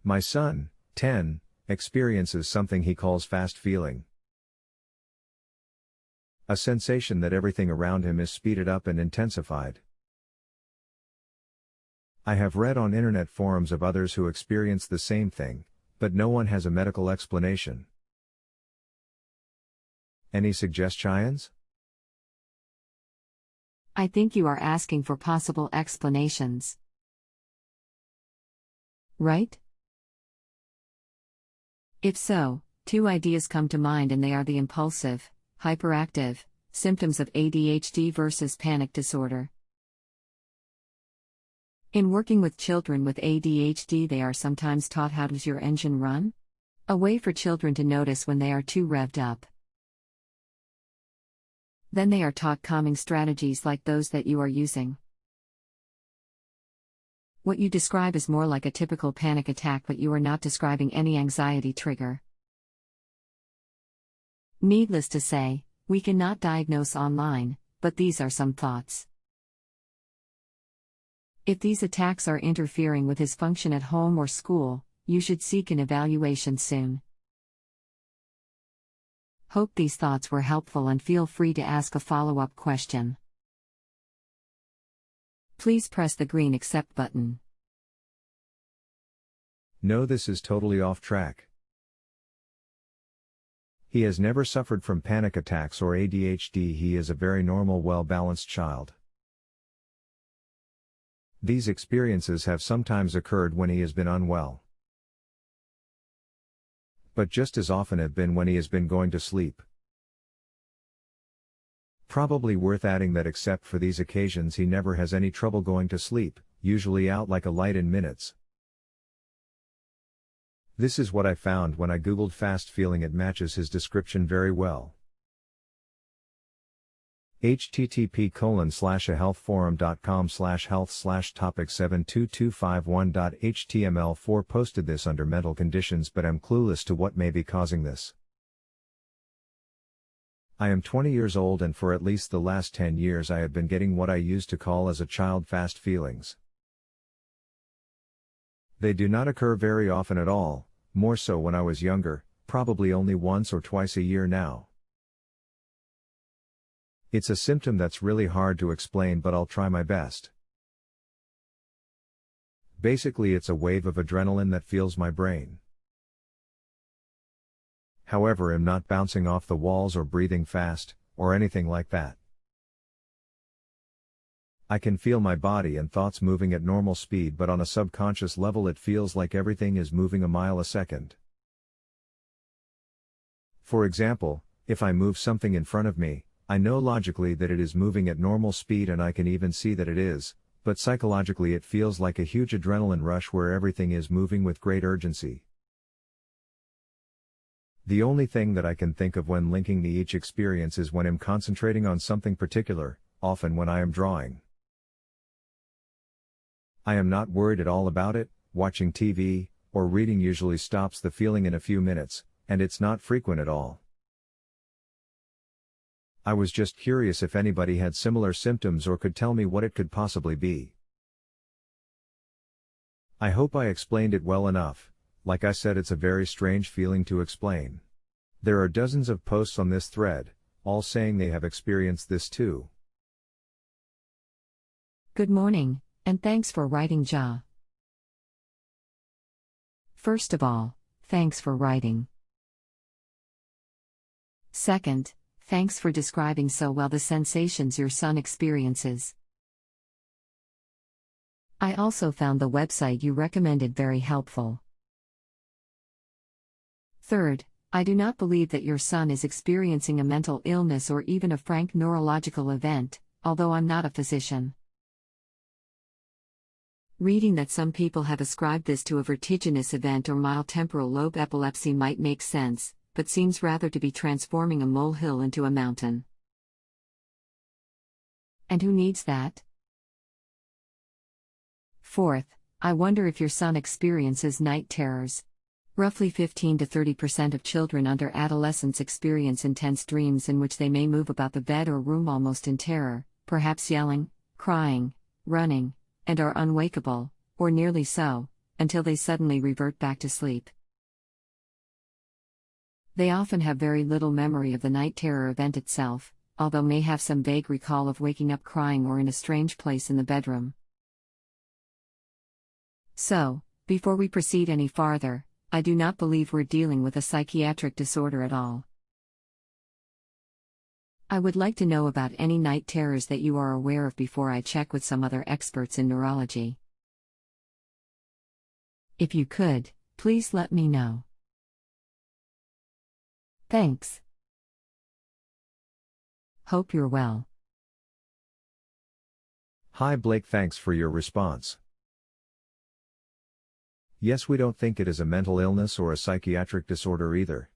My son, 10, experiences something he calls fast feeling. A sensation that everything around him is speeded up and intensified. I have read on internet forums of others who experience the same thing, but no one has a medical explanation. Any suggestions? I think you are asking for possible explanations. Right? If so, two ideas come to mind, and they are the impulsive, hyperactive symptoms of ADHD versus panic disorder. In working with children with ADHD, they are sometimes taught how does your engine run? A way for children to notice when they are too revved up. Then they are taught calming strategies like those that you are using. What you describe is more like a typical panic attack, but you are not describing any anxiety trigger. Needless to say, we cannot diagnose online, but these are some thoughts. If these attacks are interfering with his function at home or school, you should seek an evaluation soon. Hope these thoughts were helpful, and feel free to ask a follow-up question. Please press the green accept button. No, this is totally off track. He has never suffered from panic attacks or ADHD. He is a very normal, well-balanced child. These experiences have sometimes occurred when he has been unwell, but just as often have been when he has been going to sleep. Probably worth adding that except for these occasions he never has any trouble going to sleep, usually out like a light in minutes. This is what I found when I googled fast feeling. It matches his description very well. http://healthforum.com/health/topic72251.html4 posted this under mental conditions, but am clueless to what may be causing this. I am 20 years old, and for at least the last 10 years I have been getting what I used to call as a child fast feelings. They do not occur very often at all, more so when I was younger, probably only once or twice a year now. It's a symptom that's really hard to explain, but I'll try my best. Basically, it's a wave of adrenaline that fills my brain. However, I'm not bouncing off the walls or breathing fast, or anything like that. I can feel my body and thoughts moving at normal speed, but on a subconscious level it feels like everything is moving a mile a second. For example, if I move something in front of me, I know logically that it is moving at normal speed, and I can even see that it is, but psychologically it feels like a huge adrenaline rush where everything is moving with great urgency. The only thing that I can think of when linking each experience is when I'm concentrating on something particular, often when I am drawing. I am not worried at all about it. Watching TV or reading usually stops the feeling in a few minutes, and it's not frequent at all. I was just curious if anybody had similar symptoms or could tell me what it could possibly be. I hope I explained it well enough. Like I said, it's a very strange feeling to explain. There are dozens of posts on this thread, all saying they have experienced this too. Good morning, and thanks for writing, Ja. First of all, thanks for writing. Second, thanks for describing so well the sensations your son experiences. I also found the website you recommended very helpful. Third, I do not believe that your son is experiencing a mental illness or even a frank neurological event, although I'm not a physician. Reading that some people have ascribed this to a vertiginous event or mild temporal lobe epilepsy might make sense, but seems rather to be transforming a molehill into a mountain. And who needs that? Fourth, I wonder if your son experiences night terrors. Roughly 15 to 30% of children under adolescence experience intense dreams in which they may move about the bed or room almost in terror, perhaps yelling, crying, running, and are unwakeable, or nearly so, until they suddenly revert back to sleep. They often have very little memory of the night terror event itself, although may have some vague recall of waking up crying or in a strange place in the bedroom. So, before we proceed any farther, I do not believe we're dealing with a psychiatric disorder at all. I would like to know about any night terrors that you are aware of before I check with some other experts in neurology. If you could, please let me know. Thanks. Hope you're well. Hi Blake, thanks for your response. Yes, we don't think it is a mental illness or a psychiatric disorder either.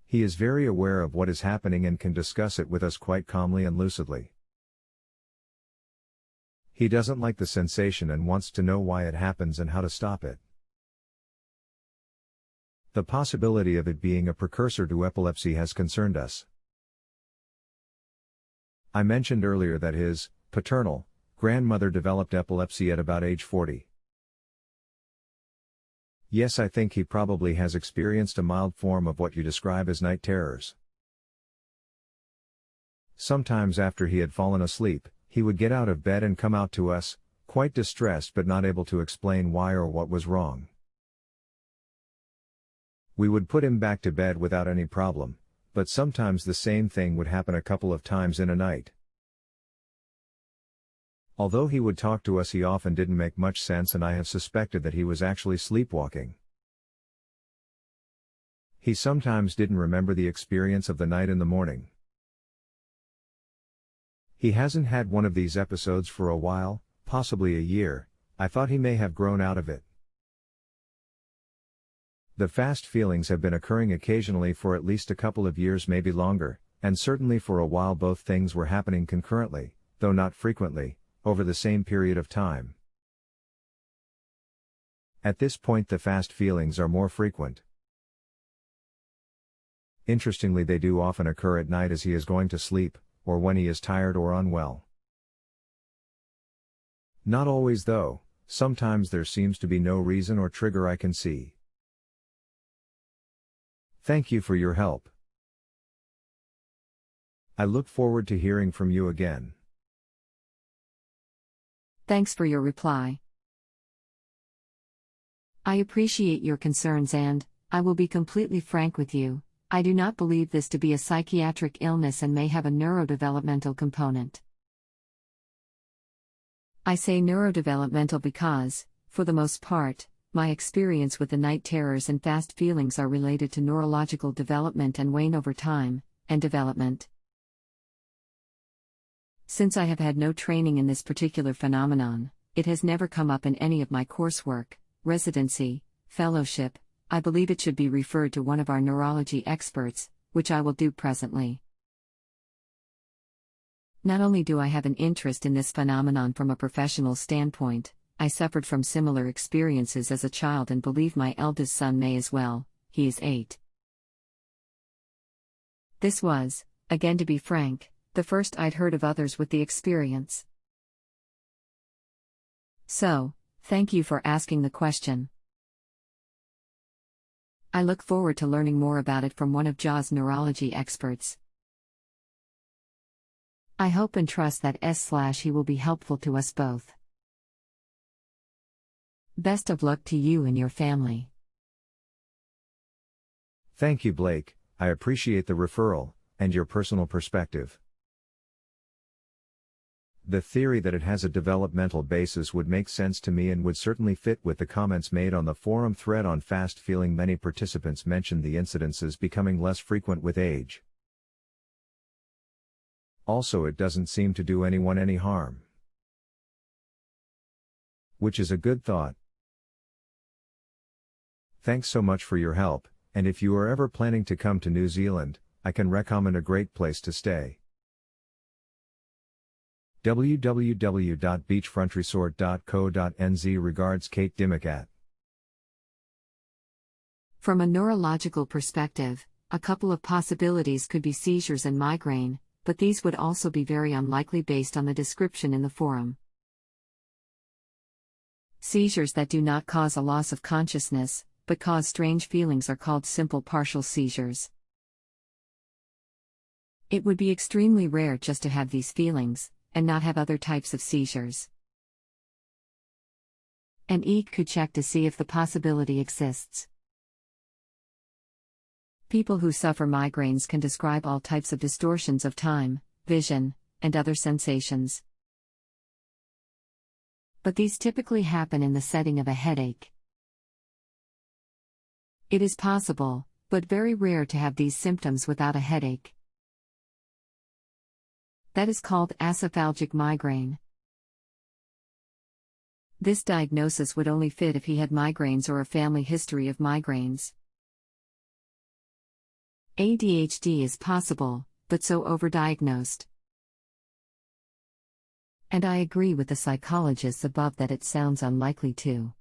He is very aware of what is happening and can discuss it with us quite calmly and lucidly. He doesn't like the sensation and wants to know why it happens and how to stop it. The possibility of it being a precursor to epilepsy has concerned us. I mentioned earlier that his paternal grandmother developed epilepsy at about age 40. Yes, I think he probably has experienced a mild form of what you describe as night terrors. Sometimes after he had fallen asleep, he would get out of bed and come out to us, quite distressed but not able to explain why or what was wrong. We would put him back to bed without any problem, but sometimes the same thing would happen a couple of times in a night. Although he would talk to us, he often didn't make much sense, and I have suspected that he was actually sleepwalking. He sometimes didn't remember the experience of the night in the morning. He hasn't had one of these episodes for a while, possibly a year. I thought he may have grown out of it. The fast feelings have been occurring occasionally for at least a couple of years, maybe longer, and certainly for a while both things were happening concurrently, though not frequently, over the same period of time. At this point the fast feelings are more frequent. Interestingly, they do often occur at night as he is going to sleep, or when he is tired or unwell. Not always though, sometimes there seems to be no reason or trigger I can see. Thank you for your help. I look forward to hearing from you again. Thanks for your reply. I appreciate your concerns and, I will be completely frank with you, I do not believe this to be a psychiatric illness and may have a neurodevelopmental component. I say neurodevelopmental because, for the most part, my experience with the night terrors and fast feelings are related to neurological development and wane over time, and development. Since I have had no training in this particular phenomenon, it has never come up in any of my coursework, residency, fellowship. I believe it should be referred to one of our neurology experts, which I will do presently. Not only do I have an interest in this phenomenon from a professional standpoint, I suffered from similar experiences as a child and believe my eldest son may as well. He is 8. This was, again to be frank, the first I'd heard of others with the experience. So, thank you for asking the question. I look forward to learning more about it from one of JAW's neurology experts. I hope and trust that he will be helpful to us both. Best of luck to you and your family. Thank you, Blake. I appreciate the referral and your personal perspective. The theory that it has a developmental basis would make sense to me and would certainly fit with the comments made on the forum thread on fast feeling. Many participants mentioned the incidences becoming less frequent with age. Also, it doesn't seem to do anyone any harm, which is a good thought. Thanks so much for your help, and if you are ever planning to come to New Zealand, I can recommend a great place to stay. www.beachfrontresort.co.nz. Regards, Kate Dimmick. From a neurological perspective, a couple of possibilities could be seizures and migraine, but these would also be very unlikely based on the description in the forum. Seizures that do not cause a loss of consciousness, but cause strange feelings are called simple partial seizures. It would be extremely rare just to have these feelings, and not have other types of seizures. An EEG could check to see if the possibility exists. People who suffer migraines can describe all types of distortions of time, vision, and other sensations. But these typically happen in the setting of a headache. It is possible, but very rare to have these symptoms without a headache. That is called acephalgic migraine. This diagnosis would only fit if he had migraines or a family history of migraines. ADHD is possible, but so overdiagnosed. And I agree with the psychologists above that it sounds unlikely too.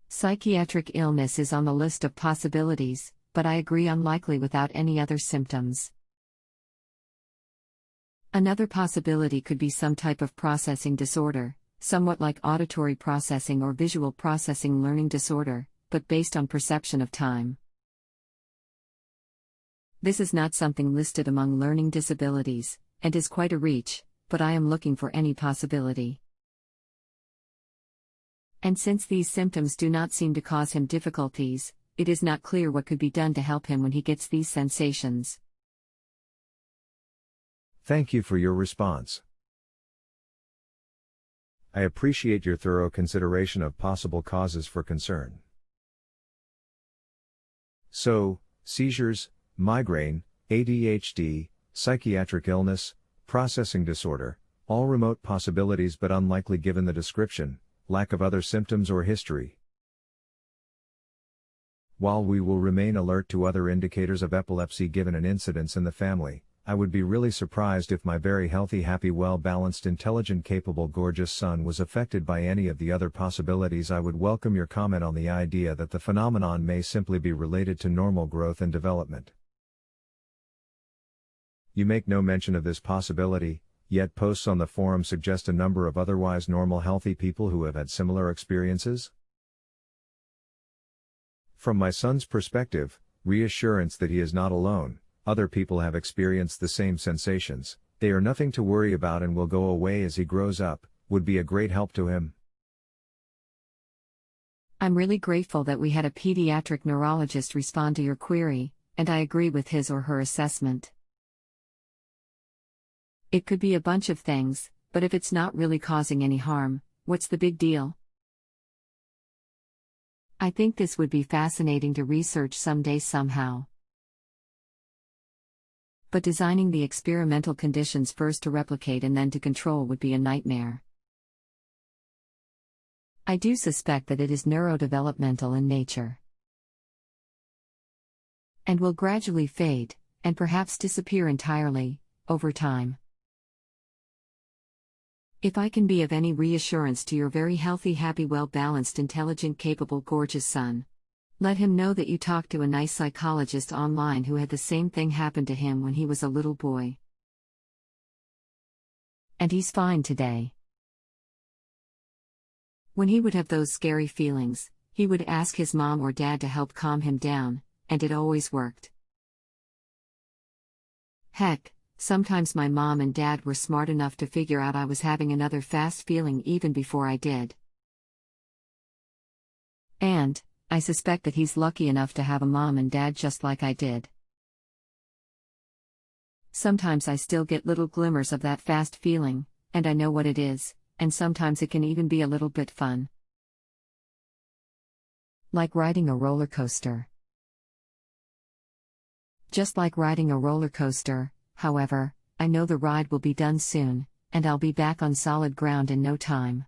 Psychiatric illness is on the list of possibilities, but I agree unlikely without any other symptoms. Another possibility could be some type of processing disorder, somewhat like auditory processing or visual processing learning disorder, but based on perception of time. This is not something listed among learning disabilities, and is quite a reach, but I am looking for any possibility. And since these symptoms do not seem to cause him difficulties, it is not clear what could be done to help him when he gets these sensations. Thank you for your response. I appreciate your thorough consideration of possible causes for concern. So, seizures, migraine, ADHD, psychiatric illness, processing disorder, all remote possibilities but unlikely given the description, lack of other symptoms or history. While we will remain alert to other indicators of epilepsy given an incidence in the family, I would be really surprised if my very healthy, happy, well-balanced, intelligent, capable, gorgeous son was affected by any of the other possibilities. I would welcome your comment on the idea that the phenomenon may simply be related to normal growth and development. You make no mention of this possibility, yet posts on the forum suggest a number of otherwise normal, healthy people who have had similar experiences. From my son's perspective, reassurance that he is not alone. Other people have experienced the same sensations, they are nothing to worry about and will go away as he grows up, would be a great help to him. I'm really grateful that we had a pediatric neurologist respond to your query, and I agree with his or her assessment. It could be a bunch of things, but if it's not really causing any harm, what's the big deal? I think this would be fascinating to research someday somehow. But designing the experimental conditions first to replicate and then to control would be a nightmare. I do suspect that it is neurodevelopmental in nature, and will gradually fade, and perhaps disappear entirely, over time. If I can be of any reassurance to your very healthy, happy, well-balanced, intelligent, capable, gorgeous son, let him know that you talked to a nice psychologist online who had the same thing happen to him when he was a little boy. And he's fine today. When he would have those scary feelings, he would ask his mom or dad to help calm him down, and it always worked. Heck, sometimes my mom and dad were smart enough to figure out I was having another fast feeling even before I did. And I suspect that he's lucky enough to have a mom and dad just like I did. Sometimes I still get little glimmers of that fast feeling, and I know what it is, and sometimes it can even be a little bit fun. Like riding a roller coaster. Just like riding a roller coaster, however, I know the ride will be done soon, and I'll be back on solid ground in no time.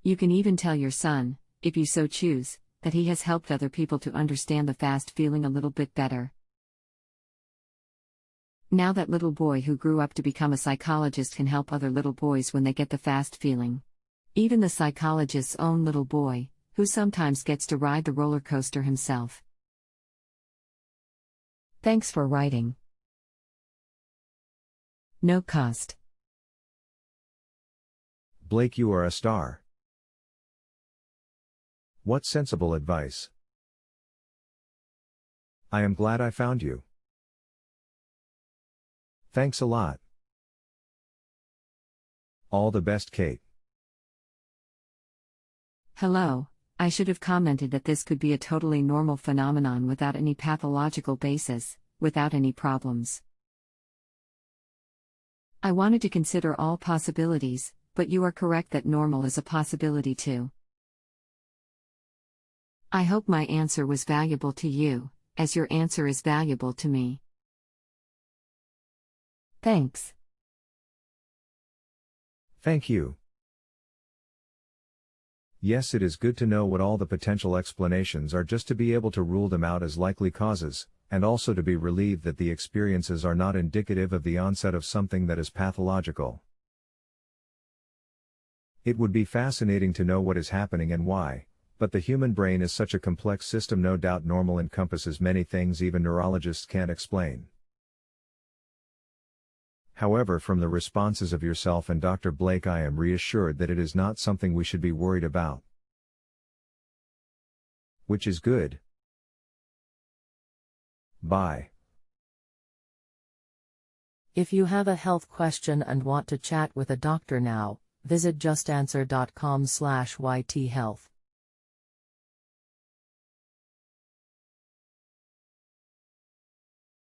You can even tell your son, if you so choose, that he has helped other people to understand the fast feeling a little bit better. Now that little boy who grew up to become a psychologist can help other little boys when they get the fast feeling. Even the psychologist's own little boy, who sometimes gets to ride the roller coaster himself. Thanks for writing. No cost. Blake, you are a star. What sensible advice. I am glad I found you. Thanks a lot. All the best, Kate. Hello, I should have commented that this could be a totally normal phenomenon without any pathological basis, without any problems. I wanted to consider all possibilities, but you are correct that normal is a possibility too. I hope my answer was valuable to you, as your answer is valuable to me. Thanks. Thank you. Yes, it is good to know what all the potential explanations are just to be able to rule them out as likely causes, and also to be relieved that the experiences are not indicative of the onset of something that is pathological. It would be fascinating to know what is happening and why, but the human brain is such a complex system. No doubt normal encompasses many things even neurologists can't explain. However, from the responses of yourself and Dr. Blake, I am reassured that it is not something we should be worried about. Which is good. Bye. If you have a health question and want to chat with a doctor now, visit justanswer.com/ythealth.